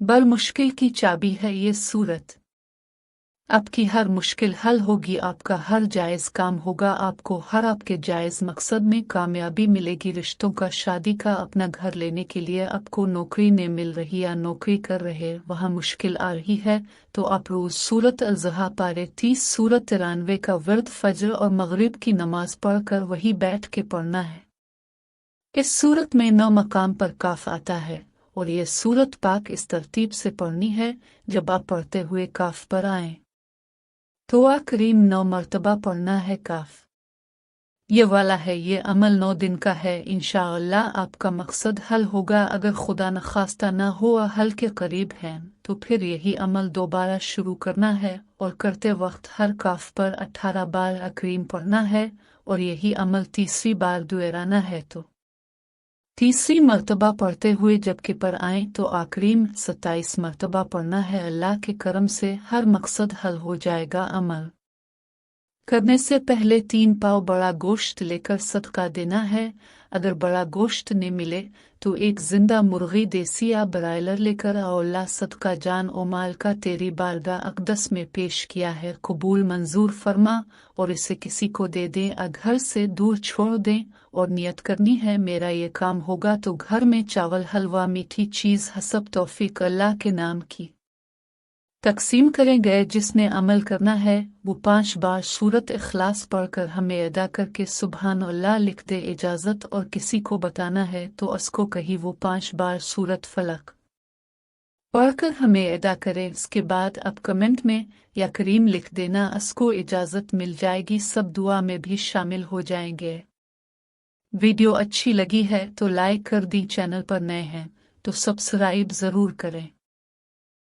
बड़ मुश्किल की चाबी है ये सूरत। आपकी हर मुश्किल हल होगी, आपका हर जायज़ काम होगा, आपको हर आपके जायज़ मकसद में कामयाबी मिलेगी। रिश्तों का, शादी का, अपना घर लेने के लिए आपको नौकरी नहीं मिल रही या नौकरी कर रहे वहाँ मुश्किल आ रही है, तो आप रोज़ सूरत अल-ज़ुहा पारे 30 सूरत 93 का वर्द फजर और मगरिब की नमाज पढ़कर वही बैठ के पढ़ना है। इस सूरत में 9 मकाम पर काफ आता है और ये सूरत पाक इस तरतीब से पढ़नी है, जब आप पढ़ते हुए काफ पर आएं तो करीम 9 मरतबा पढ़ना है काफ। ये वाला है, ये अमल 9 दिन का है। इंशाअल्लाह आपका मकसद हल होगा। अगर खुदा न खास्ता ना हुआ हल के करीब हैं तो फिर यही अमल दोबारा शुरू करना है और करते वक्त हर काफ पर 18 बार करीम पढ़ना है और यही अमल तीसरी बार दोहराना है। तो तीसरी मर्तबा पढ़ते हुए जबकि पर आए तो आकरीम 27 मर्तबा पढ़ना है। अल्लाह के करम से हर मकसद हल हो जाएगा। अमल करने से पहले 3 पाव बड़ा गोश्त लेकर सदका देना है। अगर बड़ा गोश्त नहीं मिले तो एक जिंदा मुर्गी, देसी या ब्रायलर लेकर आओ। अल्लाह सदका जान ओ माल का तेरी बारगाह अक़दस में पेश किया है, कबूल मंजूर फरमा और इसे किसी को दे दें। घर से दूर छोड़ दें और नियत करनी है, मेरा ये काम होगा तो घर में चावल, हलवा, मीठी चीज़ हसब तौफीक अल्लाह के नाम की तकसीम करें गए। जिसने अमल करना है वो 5 बार सूरत इखलास पढ़कर हमें अदा करके सुबहान अल्लाह लिख दे। इजाज़त और किसी को बताना है तो उसको कही वो 5 बार सूरत फलक पढ़कर हमें अदा करें। इसके बाद अब कमेंट में या करीम लिख देना, उसको इजाज़त मिल जाएगी। सब दुआ में भी शामिल हो जाएंगे। वीडियो अच्छी लगी है तो लाइक कर दी, चैनल पर नए हैं तो सब्सक्राइब ज़रूर करें।